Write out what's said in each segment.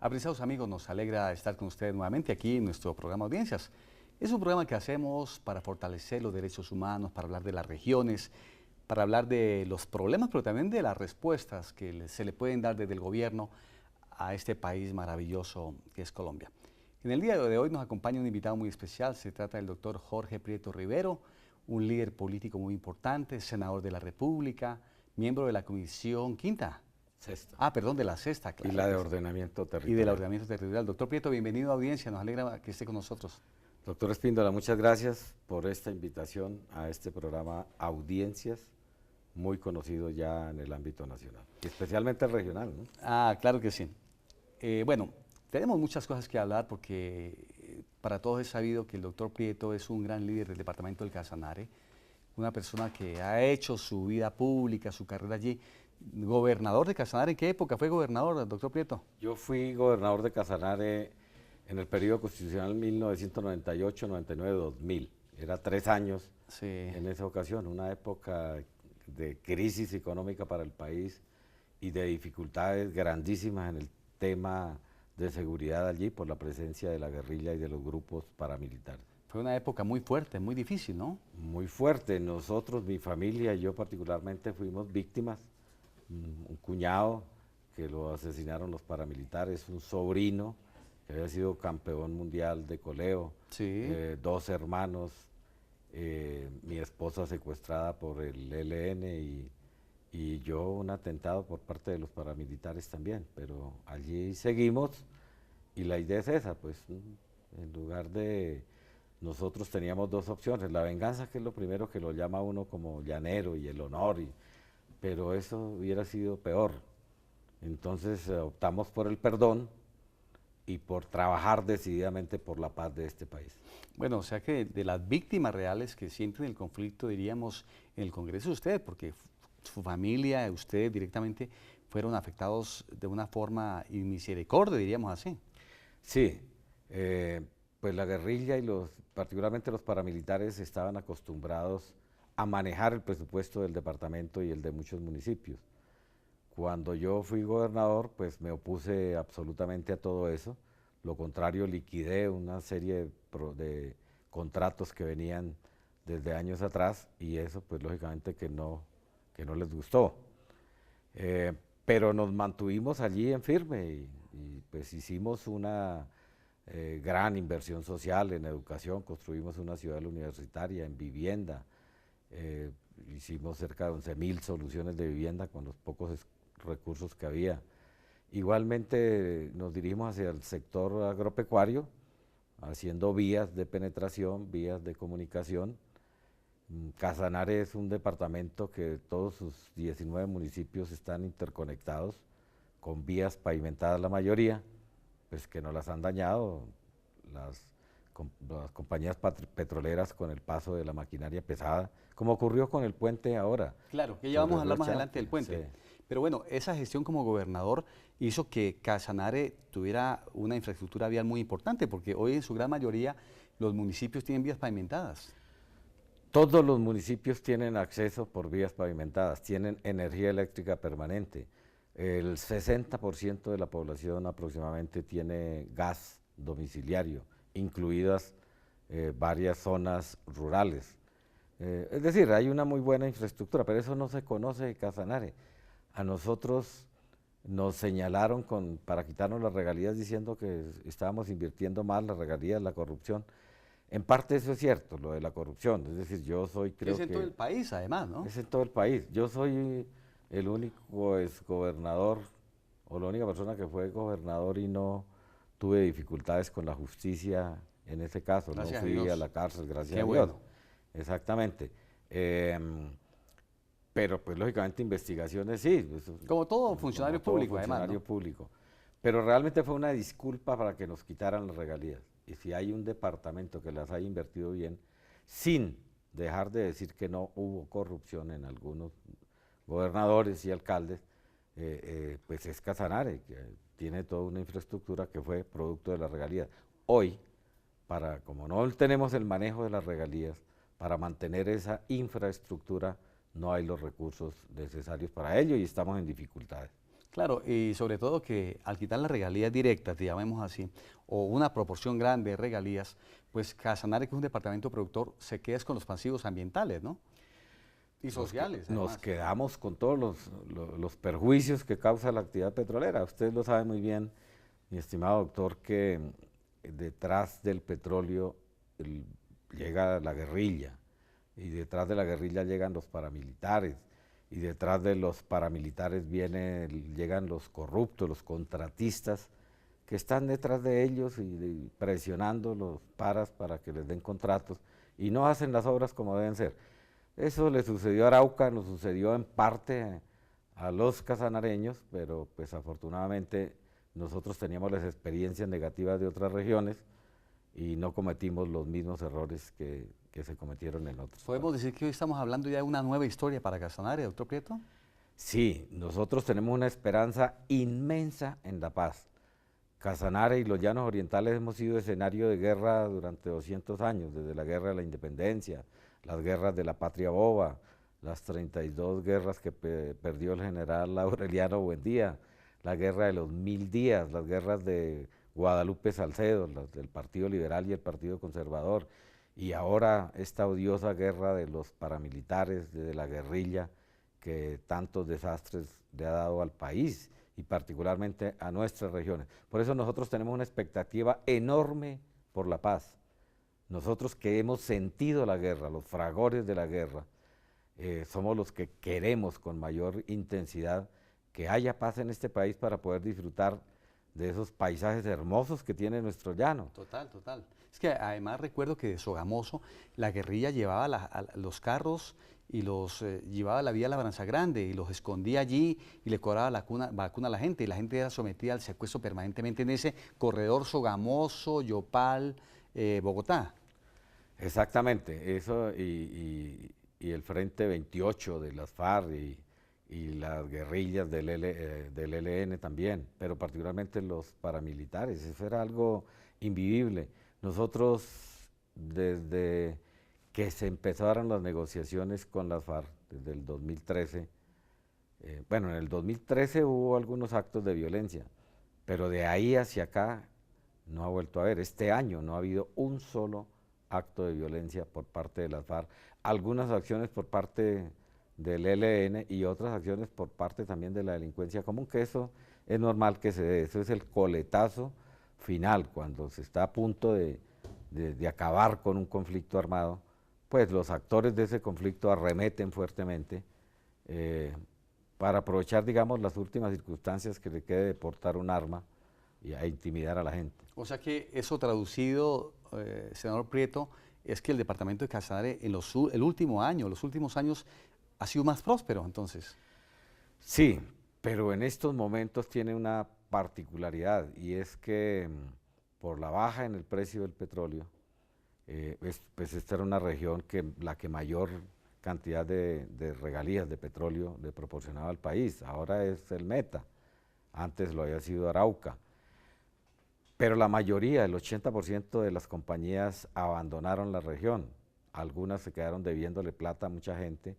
Apreciados amigos, nos alegra estar con ustedes nuevamente aquí en nuestro programa Audiencias. Es un programa que hacemos para fortalecer los derechos humanos, para hablar de las regiones, para hablar de los problemas, pero también de las respuestas que se le pueden dar desde el gobierno a este país maravilloso que es Colombia. En el día de hoy nos acompaña un invitado muy especial, se trata del doctor Jorge Prieto Rivero, un líder político muy importante, senador de la República, miembro de la Comisión Quinta. Sexta. Perdón, de la sexta, claro. Y la de ordenamiento Y territorial. del ordenamiento territorial. Doctor Prieto, bienvenido a Audiencia, nos alegra que esté con nosotros. Doctor Espíndola, muchas gracias por esta invitación a este programa Audiencias, muy conocido ya en el ámbito nacional, y especialmente regional, ¿no? Claro que sí. Bueno, tenemos muchas cosas que hablar porque para todos es sabido que el doctor Prieto es un gran líder del departamento del Casanare, una persona que ha hecho su vida pública, su carrera allí. Gobernador de Casanare, ¿en qué época fue gobernador, doctor Prieto? Yo fui gobernador de Casanare en el periodo constitucional 1998, 99, 2000. Era 3 años Sí. en esa ocasión, una época de crisis económica para el país y de dificultades grandísimas en el tema de seguridad allí por la presencia de la guerrilla y de los grupos paramilitares. Fue una época muy fuerte, muy difícil, ¿no? Muy fuerte. Nosotros, mi familia y yo particularmente fuimos víctimas. Un cuñado que lo asesinaron los paramilitares, un sobrino que había sido campeón mundial de coleo, Sí. 2 hermanos, mi esposa secuestrada por el ELN y yo un atentado por parte de los paramilitares también, pero allí seguimos y la idea es esa, pues en lugar de... Nosotros teníamos 2 opciones, la venganza, que es lo primero que lo llama uno como llanero, y el honor, pero eso hubiera sido peor. Entonces optamos por el perdón y por trabajar decididamente por la paz de este país. Bueno, o sea que de las víctimas reales que sienten el conflicto, diríamos, en el Congreso usted, porque su familia, usted directamente, fueron afectados de una forma inmisericordia, diríamos así. Sí, pues la guerrilla y particularmente los paramilitares estaban acostumbrados a manejar el presupuesto del departamento y el de muchos municipios. Cuando yo fui gobernador, pues me opuse absolutamente a todo eso. Lo contrario, liquidé una serie de contratos que venían desde años atrás y eso pues lógicamente que no les gustó. Pero nos mantuvimos allí en firme y pues hicimos una gran inversión social en educación, construimos una ciudad universitaria, en vivienda, hicimos cerca de 11.000 soluciones de vivienda con los pocos recursos que había. Igualmente nos dirigimos hacia el sector agropecuario, haciendo vías de penetración, vías de comunicación. Casanare es un departamento que todos sus 19 municipios están interconectados, con vías pavimentadas la mayoría, pues que no las han dañado las compañías petroleras con el paso de la maquinaria pesada, como ocurrió con el puente ahora. Claro, que ya vamos a hablar más adelante del puente. Sí. Pero bueno, esa gestión como gobernador hizo que Casanare tuviera una infraestructura vial muy importante, porque hoy en su gran mayoría los municipios tienen vías pavimentadas. Todos los municipios tienen acceso por vías pavimentadas, tienen energía eléctrica permanente. El 60% de la población aproximadamente tiene gas domiciliario, incluidas varias zonas rurales. Es decir, hay una muy buena infraestructura, pero eso no se conoce de Casanare. A nosotros nos señalaron para quitarnos las regalías diciendo que estábamos invirtiendo más las regalías, la corrupción. En parte eso es cierto, lo de la corrupción, es decir, yo soy, creo que... Es en todo el país, además, ¿no? Es en todo el país. Yo soy el único exgobernador, o la única persona que fue gobernador y no tuve dificultades con la justicia en ese caso. Gracias no a fui Dios. a la cárcel, gracias Qué a Dios. bueno. Exactamente. Pero pues lógicamente investigaciones sí. Como todo funcionario público, además, Funcionario ¿no? público. Pero realmente fue una disculpa para que nos quitaran las regalías. Y si hay un departamento que las haya invertido bien, sin dejar de decir que no hubo corrupción en algunos gobernadores y alcaldes, pues es Casanare, que tiene toda una infraestructura que fue producto de las regalías. Hoy, como no tenemos el manejo de las regalías, para mantener esa infraestructura no hay los recursos necesarios para ello y estamos en dificultades. Claro, y sobre todo que al quitar las regalías directas, llamemos así, o una proporción grande de regalías, pues Casanare, que es un departamento productor, se queda con los pasivos ambientales, ¿no? Y sociales, Nos además. quedamos con todos los perjuicios que causa la actividad petrolera. Usted lo sabe muy bien, mi estimado doctor, que detrás del petróleo llega la guerrilla, y detrás de la guerrilla llegan los paramilitares, y detrás de los paramilitares llegan los corruptos, los contratistas, que están detrás de ellos y presionando los paras para que les den contratos, y no hacen las obras como deben ser. Eso le sucedió a Arauca, nos sucedió en parte a los casanareños, pero pues afortunadamente nosotros teníamos las experiencias negativas de otras regiones y no cometimos los mismos errores que se cometieron en otros. ¿Podemos decir que hoy estamos hablando ya de una nueva historia para Casanare, doctor Prieto? Sí, nosotros tenemos una esperanza inmensa en la paz. Casanare y los Llanos Orientales hemos sido escenario de guerra durante 200 años, desde la Guerra de la Independencia, las guerras de la Patria Boba, las 32 guerras que perdió el general Aureliano Buendía, la Guerra de los 1000 días, las guerras de Guadalupe Salcedo, las del Partido Liberal y el Partido Conservador, y ahora esta odiosa guerra de los paramilitares, de la guerrilla, que tantos desastres le ha dado al país y particularmente a nuestras regiones. Por eso nosotros tenemos una expectativa enorme por la paz. Nosotros que hemos sentido la guerra, los fragores de la guerra, somos los que queremos con mayor intensidad que haya paz en este país para poder disfrutar de esos paisajes hermosos que tiene nuestro llano. Total, total. Es que además recuerdo que de Sogamoso la guerrilla llevaba los carros y los llevaba a la vía Labranza Grande y los escondía allí y le cobraba vacuna a la gente, y la gente era sometida al secuestro permanentemente en ese corredor Sogamoso, Yopal, Bogotá. Exactamente, eso y el Frente 28 de las FARC y las guerrillas del ELN también, pero particularmente los paramilitares, eso era algo invivible. Nosotros, desde que se empezaron las negociaciones con las FARC, desde el 2013, bueno, en el 2013 hubo algunos actos de violencia, pero de ahí hacia acá no ha vuelto a haber. Este año no ha habido un solo acto de violencia por parte de las FARC, algunas acciones por parte del ELN y otras acciones por parte también de la delincuencia común, que eso es normal que se dé, eso es el coletazo final, cuando se está a punto de acabar con un conflicto armado, pues los actores de ese conflicto arremeten fuertemente para aprovechar, digamos, las últimas circunstancias que le quede de portar un arma e intimidar a la gente. O sea que eso traducido, senador Prieto, es que el departamento de Casanare en los últimos años ha sido más próspero, entonces. Sí, pero en estos momentos tiene una particularidad, y es que por la baja en el precio del petróleo, pues esta era una región la que mayor cantidad de regalías de petróleo le proporcionaba al país. Ahora es el Meta, antes lo había sido Arauca. Pero la mayoría, el 80% de las compañías abandonaron la región. Algunas se quedaron debiéndole plata a mucha gente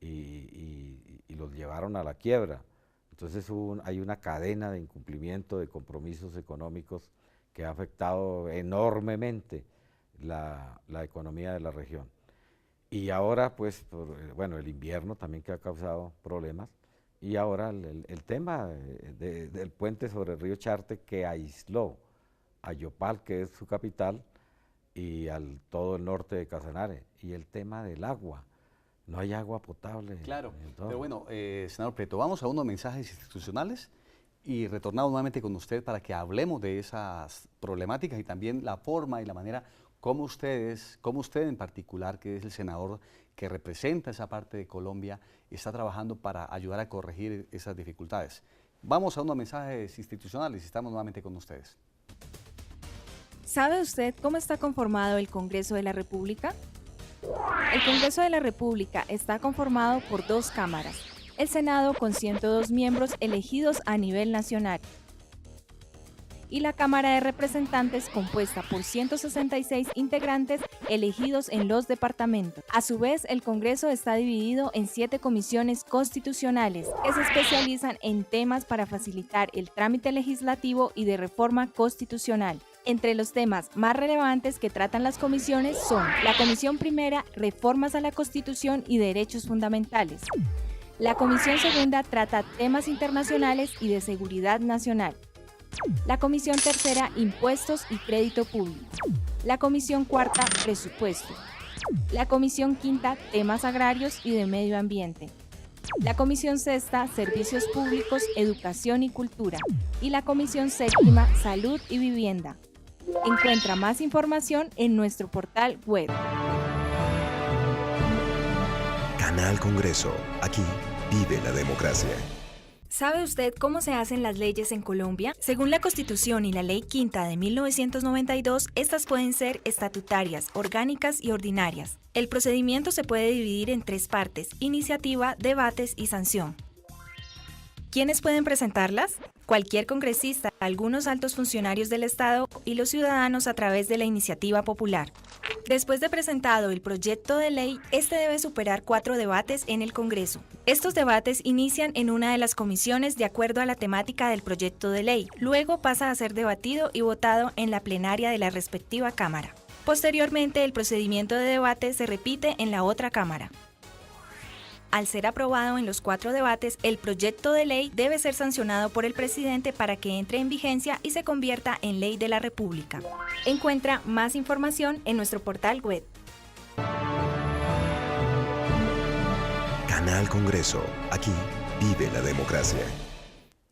y los llevaron a la quiebra. Entonces hay una cadena de incumplimiento de compromisos económicos que ha afectado enormemente la economía de la región. Y ahora, pues, bueno, el invierno también que ha causado problemas, y ahora el tema del puente sobre el río Charte, que aisló a Yopal, que es su capital, y todo el norte de Casanare, y el tema del agua. No hay agua potable. Claro, pero bueno, senador Prieto, vamos a unos mensajes institucionales y retornamos nuevamente con usted para que hablemos de esas problemáticas y también la forma y la manera como usted en particular, que es el senador que representa esa parte de Colombia, está trabajando para ayudar a corregir esas dificultades. Vamos a unos mensajes institucionales y estamos nuevamente con ustedes. ¿Sabe usted cómo está conformado el Congreso de la República? El Congreso de la República está conformado por 2 cámaras, el Senado con 102 miembros elegidos a nivel nacional y la Cámara de Representantes compuesta por 166 integrantes elegidos en los departamentos. A su vez, el Congreso está dividido en 7 comisiones constitucionales que se especializan en temas para facilitar el trámite legislativo y de reforma constitucional. Entre los temas más relevantes que tratan las comisiones son la Comisión Primera, Reformas a la Constitución y Derechos Fundamentales. La Comisión Segunda trata temas internacionales y de seguridad nacional. La Comisión Tercera, Impuestos y Crédito Público. La Comisión Cuarta, Presupuesto. La Comisión Quinta, Temas Agrarios y de Medio Ambiente. La Comisión Sexta, Servicios Públicos, Educación y Cultura. Y la Comisión Séptima, Salud y Vivienda. Encuentra más información en nuestro portal web. Canal Congreso. Aquí vive la democracia. ¿Sabe usted cómo se hacen las leyes en Colombia? Según la Constitución y la Ley Quinta de 1992, estas pueden ser estatutarias, orgánicas y ordinarias. El procedimiento se puede dividir en 3 partes: iniciativa, debates y sanción. ¿Quiénes pueden presentarlas? Cualquier congresista, algunos altos funcionarios del Estado y los ciudadanos a través de la iniciativa popular. Después de presentado el proyecto de ley, este debe superar 4 debates en el Congreso. Estos debates inician en una de las comisiones de acuerdo a la temática del proyecto de ley. Luego pasa a ser debatido y votado en la plenaria de la respectiva Cámara. Posteriormente, el procedimiento de debate se repite en la otra Cámara. Al ser aprobado en los 4 debates, el proyecto de ley debe ser sancionado por el presidente para que entre en vigencia y se convierta en ley de la República. Encuentra más información en nuestro portal web. Canal Congreso. Aquí vive la democracia.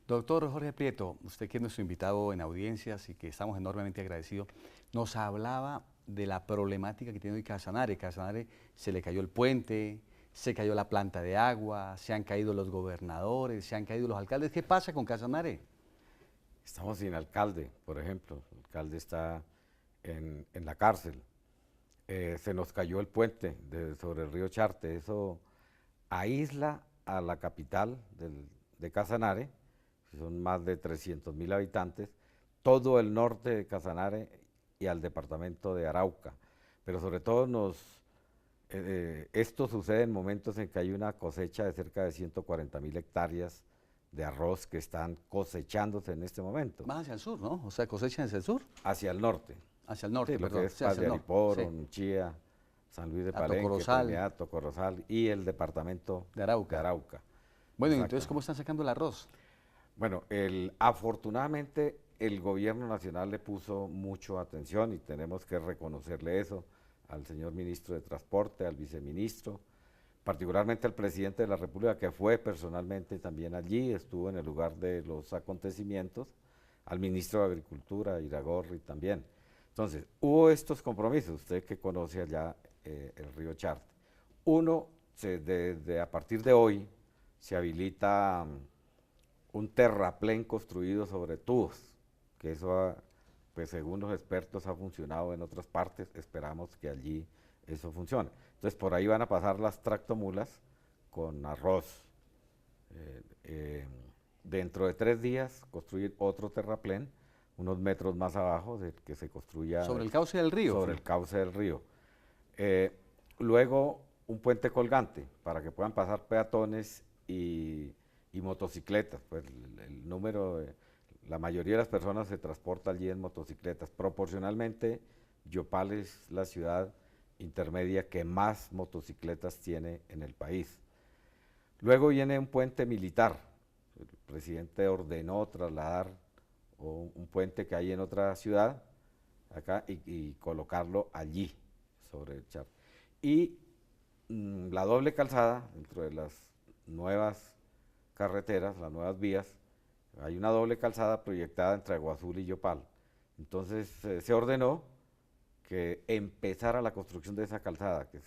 Doctor Jorge Prieto, usted que es nuestro invitado en audiencias y que estamos enormemente agradecidos, nos hablaba de la problemática que tiene hoy Casanare. Casanare se le cayó el puente, se cayó la planta de agua, se han caído los gobernadores, se han caído los alcaldes. ¿Qué pasa con Casanare? Estamos sin alcalde, por ejemplo. El alcalde está en la cárcel. Se nos cayó el puente sobre el río Charte. Eso aísla a la capital de Casanare, que son más de 300.000 habitantes, todo el norte de Casanare y al departamento de Arauca. Pero sobre todo esto sucede en momentos en que hay una cosecha de cerca de 140.000 hectáreas de arroz que están cosechándose en este momento. Más hacia el sur, ¿no? O sea, cosechan hacia el sur. Hacia el norte. Hacia el norte, Sí, lo perdón. que es Sí, Paz hacia de el norte. Ariporo, Sí. Nchía, San Luis de Hato Palenque, Corozal. Trinidad, Tocorrozal y el departamento De Arauca. Bueno, y entonces, Exacto. ¿cómo están sacando el arroz? Bueno, afortunadamente el gobierno nacional le puso mucho atención y tenemos que reconocerle eso al señor ministro de Transporte, al viceministro, particularmente al presidente de la República, que fue personalmente también allí, estuvo en el lugar de los acontecimientos, al ministro de Agricultura, Iragorri también. Entonces, hubo estos compromisos, usted que conoce allá el río Charte. Uno, a partir de hoy, se habilita un terraplén construido sobre tubos, que eso, pues según los expertos, ha funcionado en otras partes, esperamos que allí eso funcione. Entonces, por ahí van a pasar las tractomulas con arroz. Dentro de 3 días, construir otro terraplén, unos metros más abajo de que se construya... ¿Sobre el cauce del río? Sobre el cauce del río. Luego, un puente colgante para que puedan pasar peatones y motocicletas. Pues la mayoría de las personas se transporta allí en motocicletas. Proporcionalmente, Yopal es la ciudad intermedia que más motocicletas tiene en el país. Luego viene un puente militar. El presidente ordenó trasladar un puente que hay en otra ciudad acá y colocarlo allí, sobre el Charte. Y la doble calzada, dentro de las nuevas carreteras, las nuevas vías, hay una doble calzada proyectada entre Aguazul y Yopal. Entonces se ordenó que empezara la construcción de esa calzada, que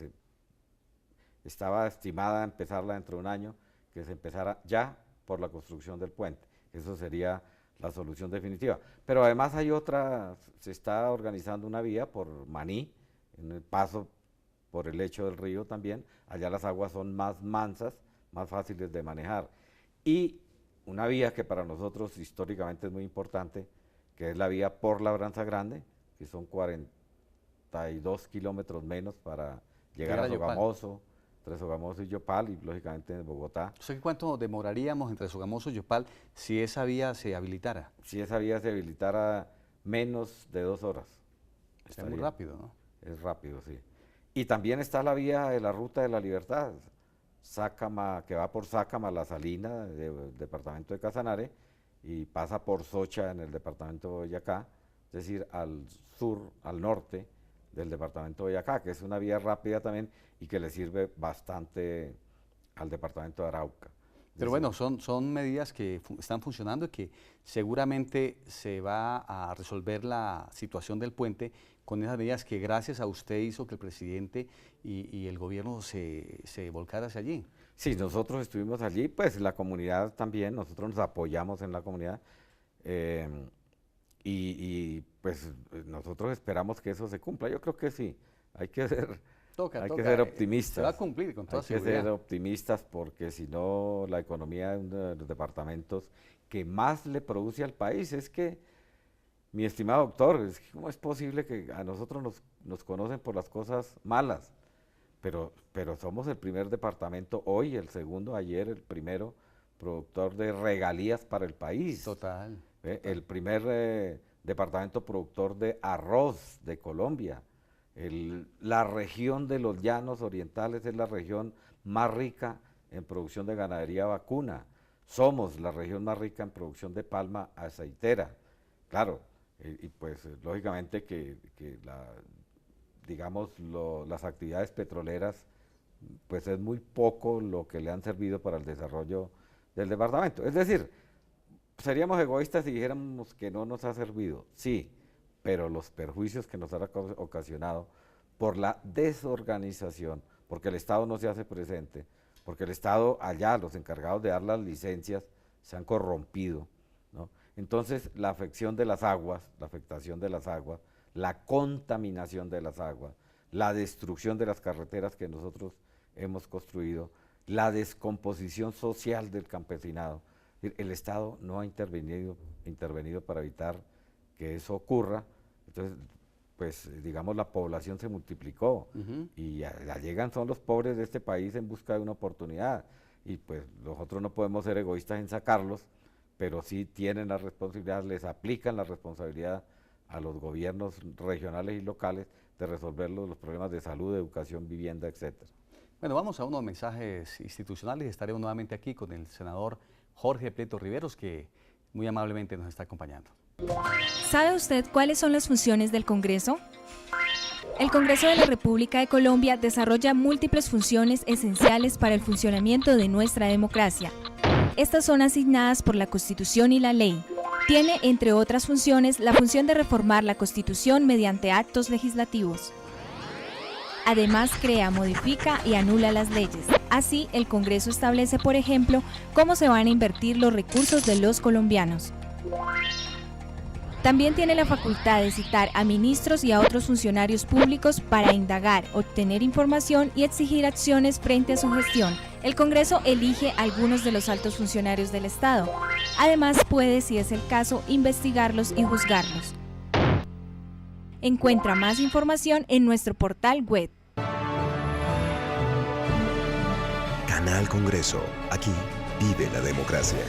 estaba estimada a empezarla dentro de un año, que se empezara ya por la construcción del puente. Eso sería la solución definitiva. Pero además hay otra, se está organizando una vía por Maní, en el paso por el lecho del río también, allá las aguas son más mansas, más fáciles de manejar. Y una vía que para nosotros históricamente es muy importante, que es la vía por Labranza Grande, que son 42 kilómetros menos para llegar a Sogamoso, entre Sogamoso y Yopal, y lógicamente en Bogotá. O sea, ¿cuánto demoraríamos entre Sogamoso y Yopal si esa vía se habilitara? Si esa vía se habilitara, menos de 2 horas. Es muy rápido, ¿no? Es rápido, sí. Y también está la vía de la Ruta de la Libertad, Sácama, que va por Sácama, La Salina, del departamento de Casanare, y pasa por Socha en el departamento de Boyacá, es decir, al sur, al norte del departamento de Boyacá, que es una vía rápida también y que le sirve bastante al departamento de Arauca. Pero bueno, son medidas que están funcionando y que seguramente se va a resolver la situación del puente con esas medidas que gracias a usted hizo que el presidente y el gobierno se volcara hacia allí. Sí, nosotros estuvimos allí, pues la comunidad también, nosotros nos apoyamos en la comunidad y pues nosotros esperamos que eso se cumpla. Yo creo que sí, hay que ser... Hay que ser optimistas. Se va a cumplir con toda seguridad. Hay que ser optimistas porque si no la economía de uno de los departamentos que más le produce al país es que, mi estimado doctor, ¿cómo es posible que a nosotros nos conocen por las cosas malas? Pero somos el primer departamento hoy, el segundo ayer, el primero productor de regalías para el país. Total. El primer departamento productor de arroz de Colombia. La región de los llanos orientales es la región más rica en producción de ganadería vacuna. Somos la región más rica en producción de palma aceitera. Claro, y pues lógicamente que las actividades petroleras, pues es muy poco lo que le han servido para el desarrollo del departamento. Es decir, seríamos egoístas si dijéramos que no nos ha servido. Sí, pero los perjuicios que nos ha ocasionado por la desorganización, porque el Estado no se hace presente, porque el Estado allá, los encargados de dar las licencias, se han corrompido, ¿no? Entonces, la afectación de las aguas, la contaminación de las aguas, la destrucción de las carreteras que nosotros hemos construido, la descomposición social del campesinado. El Estado no ha intervenido para evitar que eso ocurra. Entonces, pues digamos, la población se multiplicó y ya llegan son los pobres de este país en busca de una oportunidad y pues nosotros no podemos ser egoístas en sacarlos, pero sí tienen la responsabilidad, les aplican la responsabilidad a los gobiernos regionales y locales de resolver los problemas de salud, educación, vivienda, etcétera. Bueno, vamos a unos mensajes institucionales. Estaremos nuevamente aquí con el senador Jorge Prieto Riveros, que muy amablemente nos está acompañando. ¿Sabe usted cuáles son las funciones del Congreso? El Congreso de la República de Colombia desarrolla múltiples funciones esenciales para el funcionamiento de nuestra democracia. Estas son asignadas por la Constitución y la ley. Tiene, entre otras funciones, la función de reformar la Constitución mediante actos legislativos. Además, crea, modifica y anula las leyes. Así, el Congreso establece, por ejemplo, cómo se van a invertir los recursos de los colombianos. También tiene la facultad de citar a ministros y a otros funcionarios públicos para indagar, obtener información y exigir acciones frente a su gestión. El Congreso elige a algunos de los altos funcionarios del Estado. Además, puede, si es el caso, investigarlos y juzgarlos. Encuentra más información en nuestro portal web. Canal Congreso. Aquí vive la democracia.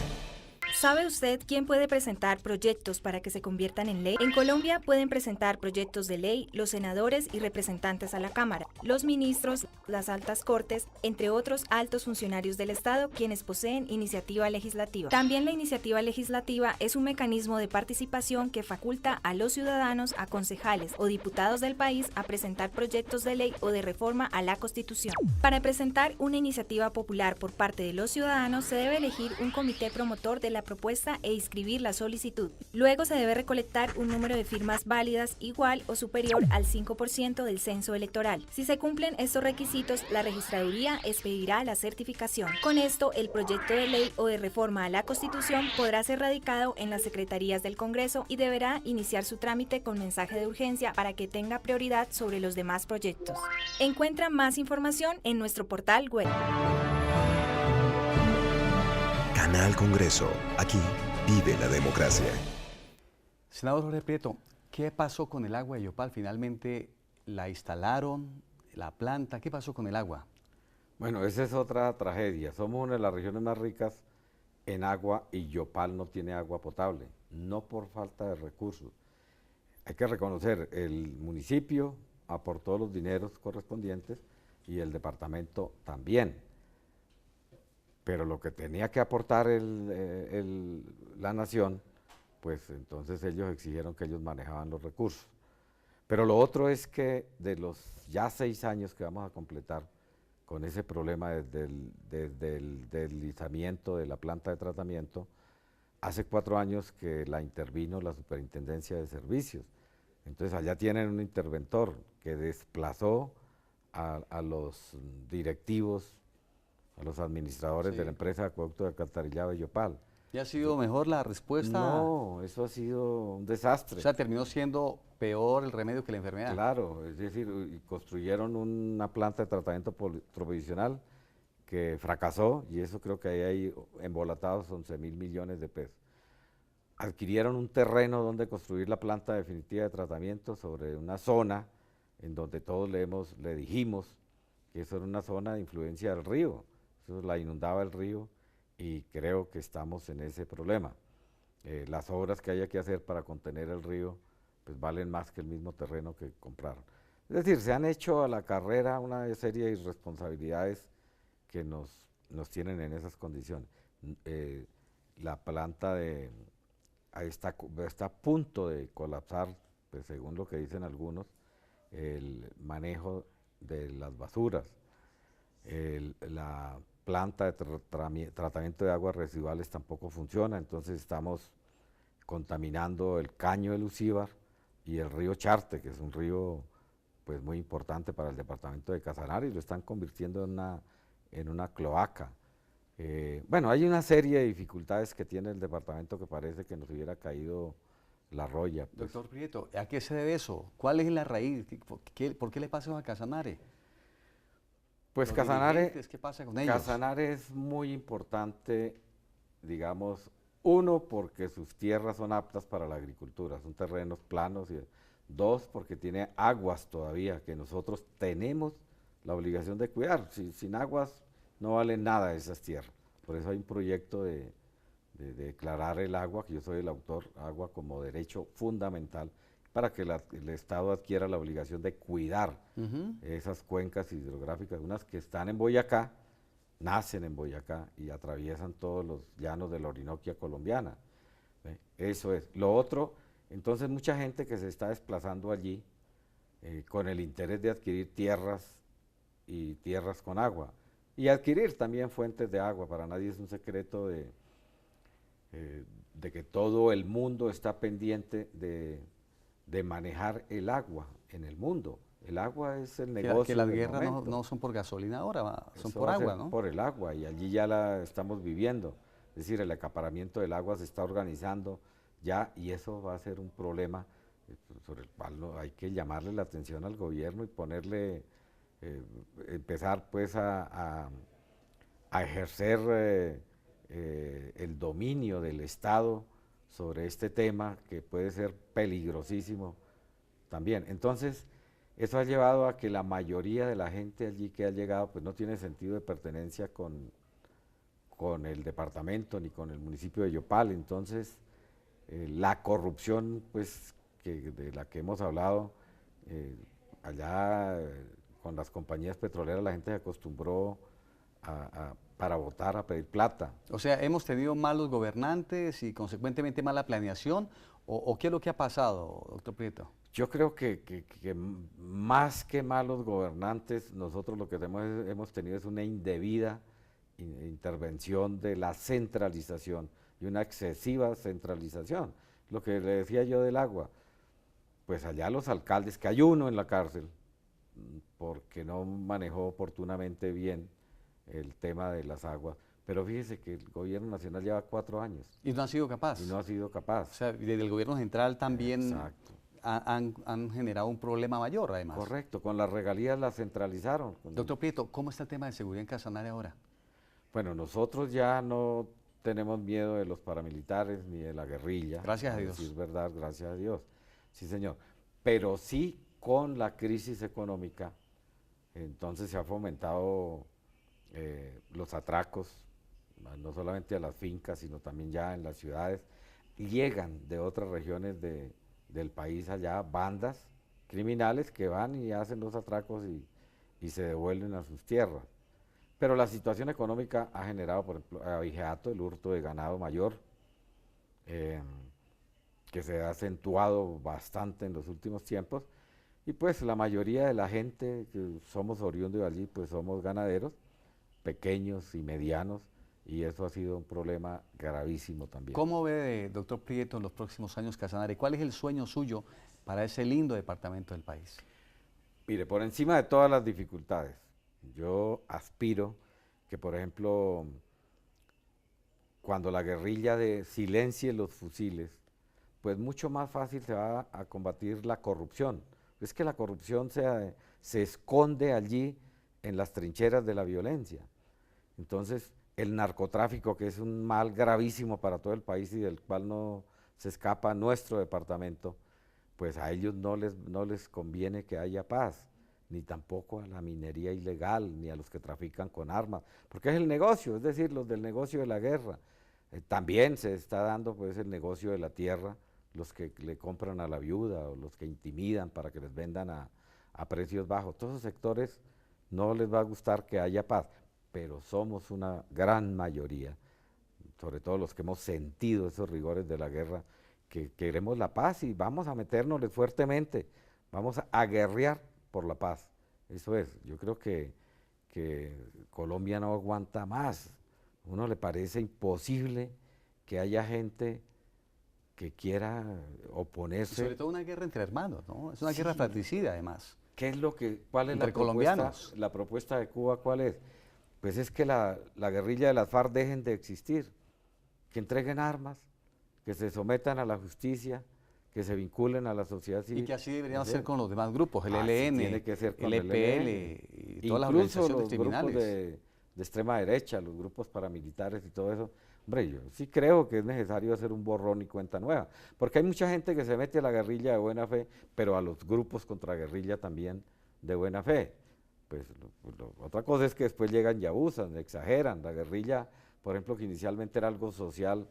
¿Sabe usted quién puede presentar proyectos para que se conviertan en ley? En Colombia pueden presentar proyectos de ley los senadores y representantes a la Cámara, los ministros, las altas cortes, entre otros altos funcionarios del Estado, quienes poseen iniciativa legislativa. También la iniciativa legislativa es un mecanismo de participación que faculta a los ciudadanos, a concejales o diputados del país a presentar proyectos de ley o de reforma a la Constitución. Para presentar una iniciativa popular por parte de los ciudadanos se debe elegir un comité promotor de la propuesta e inscribir la solicitud. Luego se debe recolectar un número de firmas válidas igual o superior al 5% del censo electoral. Si se cumplen estos requisitos, la registraduría expedirá la certificación. Con esto, el proyecto de ley o de reforma a la Constitución podrá ser radicado en las secretarías del Congreso y deberá iniciar su trámite con mensaje de urgencia para que tenga prioridad sobre los demás proyectos. Encuentra más información en nuestro portal web. Canal Congreso. Aquí vive la democracia. Senador Jorge Prieto, ¿qué pasó con el agua de Yopal? Finalmente la instalaron, la planta, ¿qué pasó con el agua? Bueno, esa es otra tragedia. Somos una de las regiones más ricas en agua y Yopal no tiene agua potable, no por falta de recursos. Hay que reconocer, el municipio aportó los dineros correspondientes y el departamento también. Pero lo que tenía que aportar la nación, pues entonces ellos exigieron que ellos manejaban los recursos. Pero lo otro es que de los ya 6 años que vamos a completar con ese problema desde el deslizamiento de la planta de tratamiento, hace 4 años que la intervino la Superintendencia de Servicios. Entonces allá tienen un interventor que desplazó a los directivos, a los administradores de la empresa de acueducto de alcantarillado de Yopal. ¿Ya ha sido mejor la respuesta? No, eso ha sido un desastre. O sea, terminó siendo peor el remedio que la enfermedad. Claro, es decir, construyeron una planta de tratamiento provisional que fracasó y eso creo que ahí hay embolatados 11.000 millones de pesos. Adquirieron un terreno donde construir la planta definitiva de tratamiento sobre una zona en donde todos le dijimos que eso era una zona de influencia del río, eso la inundaba el río y creo que estamos en ese problema. Las obras que haya que hacer para contener el río pues valen más que el mismo terreno que compraron. Es decir, se han hecho a la carrera una serie de irresponsabilidades que nos tienen en esas condiciones. La planta está a punto de colapsar, pues según lo que dicen algunos, el manejo de las basuras. La planta de tratamiento de aguas residuales tampoco funciona, entonces estamos contaminando el caño de Lucíbar y el río Charte, que es un río pues muy importante para el departamento de Casanare, y lo están convirtiendo en una cloaca. Bueno, hay una serie de dificultades que tiene el departamento que parece que nos hubiera caído la roya. Pues. Doctor Prieto, ¿a qué se debe eso? ¿Cuál es la raíz? ¿Por qué le pasa eso a Casanare? Pues Casanare, ¿qué pasa con ellos? Casanare es muy importante, digamos, uno, porque sus tierras son aptas para la agricultura, son terrenos planos, y dos, porque tiene aguas todavía, que nosotros tenemos la obligación de cuidar. Sin aguas no valen nada esas tierras. Por eso hay un proyecto de declarar el agua, que yo soy el autor, agua como derecho fundamental, para que el Estado adquiera la obligación de cuidar esas cuencas hidrográficas, unas que están en Boyacá, nacen en Boyacá y atraviesan todos los llanos de la Orinoquia colombiana. Eso es. Lo otro, entonces mucha gente que se está desplazando allí con el interés de adquirir tierras y tierras con agua y adquirir también fuentes de agua. Para nadie es un secreto de que todo el mundo está pendiente de manejar el agua en el mundo. El agua es el negocio. Que las guerras no son por gasolina ahora, son por agua, ¿no? Por el agua, y allí ya la estamos viviendo. Es decir, el acaparamiento del agua se está organizando ya, y eso va a ser un problema sobre el cual hay que llamarle la atención al gobierno y ponerle, empezar pues a ejercer el dominio del Estado sobre este tema, que puede ser peligrosísimo también. Entonces, eso ha llevado a que la mayoría de la gente allí que ha llegado pues no tiene sentido de pertenencia con el departamento ni con el municipio de Yopal. Entonces, la corrupción pues de la que hemos hablado, allá con las compañías petroleras la gente se acostumbró para votar a pedir plata. O sea, ¿hemos tenido malos gobernantes y consecuentemente mala planeación? ¿O qué es lo que ha pasado, doctor Prieto? Yo creo que más que malos gobernantes, nosotros lo que hemos tenido es una indebida intervención de la centralización y una excesiva centralización. Lo que le decía yo del agua, pues allá los alcaldes, que hay uno en la cárcel, porque no manejó oportunamente bien el tema de las aguas, pero fíjese que el gobierno nacional lleva 4 años. Y no ha sido capaz. Y no ha sido capaz. O sea, desde el gobierno central también han generado un problema mayor, además. Correcto, con las regalías las centralizaron. Doctor Prieto, ¿cómo está el tema de seguridad en Casanare ahora? Bueno, nosotros ya no tenemos miedo de los paramilitares ni de la guerrilla. Gracias a Dios. Sí, es verdad, gracias a Dios. Sí, señor. Pero sí, con la crisis económica, entonces se ha fomentado los atracos, no solamente a las fincas, sino también ya en las ciudades. Llegan de otras regiones del país allá bandas criminales que van y hacen los atracos y se devuelven a sus tierras. Pero la situación económica ha generado, por ejemplo, abigeato, el hurto de ganado mayor, que se ha acentuado bastante en los últimos tiempos, y pues la mayoría de la gente que somos oriundos de allí, pues somos ganaderos, pequeños y medianos, y eso ha sido un problema gravísimo también. ¿Cómo ve, doctor Prieto, en los próximos años Casanare? ¿Cuál es el sueño suyo para ese lindo departamento del país? Mire, por encima de todas las dificultades, yo aspiro que, por ejemplo, cuando la guerrilla silencie los fusiles, pues mucho más fácil se va a combatir la corrupción. Es que la corrupción se esconde allí en las trincheras de la violencia. Entonces, el narcotráfico, que es un mal gravísimo para todo el país y del cual no se escapa nuestro departamento, pues a ellos no les conviene que haya paz, ni tampoco a la minería ilegal, ni a los que trafican con armas, porque es el negocio, es decir, los del negocio de la guerra. También se está dando pues el negocio de la tierra, los que le compran a la viuda o los que intimidan para que les vendan a precios bajos. Todos esos sectores no les va a gustar que haya paz, pero somos una gran mayoría, sobre todo los que hemos sentido esos rigores de la guerra, que queremos la paz y vamos a meternos fuertemente, vamos a guerrear por la paz. Eso es, yo creo que Colombia no aguanta más. A uno le parece imposible que haya gente que quiera oponerse. Y sobre todo una guerra entre hermanos, ¿no? Es una guerra fratricida, además. ¿Cuál es entre colombianos. La propuesta de Cuba? ¿Cuál es? Pues es que la guerrilla de las FARC dejen de existir, que entreguen armas, que se sometan a la justicia, que se vinculen a la sociedad civil. Y que así deberían ser con los demás grupos, el ELN, tiene que ser con el EPL y todas las organizaciones criminales. Incluso los grupos de extrema derecha, los grupos paramilitares y todo eso. Hombre, yo sí creo que es necesario hacer un borrón y cuenta nueva, porque hay mucha gente que se mete a la guerrilla de buena fe, pero a los grupos contraguerrilla también de buena fe. Pues otra cosa es que después llegan y abusan, exageran. La guerrilla, por ejemplo, que inicialmente era algo social,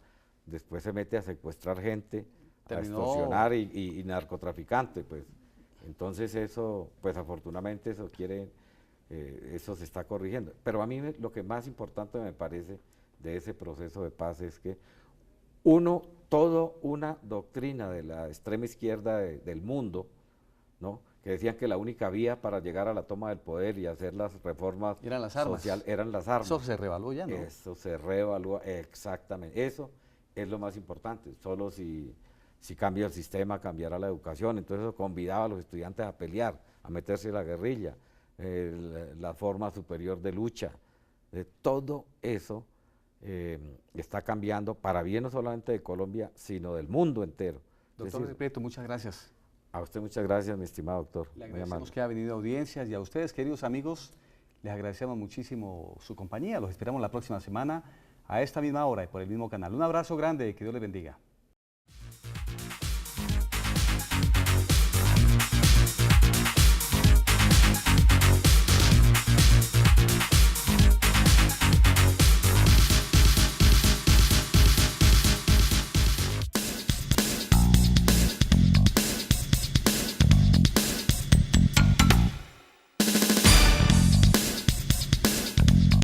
después se mete a secuestrar gente, a extorsionar y narcotraficante, pues. Entonces eso, pues afortunadamente eso se está corrigiendo. Pero a mí lo que más importante me parece de ese proceso de paz es que toda una doctrina de la extrema izquierda del mundo, ¿no?, que decían que la única vía para llegar a la toma del poder y hacer las reformas sociales eran las armas. Eso se reevalúa ya, ¿no? Eso se reevalúa, exactamente. Eso es lo más importante. Solo si cambia el sistema, cambiará la educación. Entonces eso convidaba a los estudiantes a pelear, a meterse en la guerrilla, la forma superior de lucha. Todo eso está cambiando para bien no solamente de Colombia, sino del mundo entero. Doctor Prieto, muchas gracias. A usted muchas gracias, mi estimado doctor. Le agradecemos que haya venido a audiencias y a ustedes, queridos amigos, les agradecemos muchísimo su compañía. Los esperamos la próxima semana a esta misma hora y por el mismo canal. Un abrazo grande, que Dios les bendiga.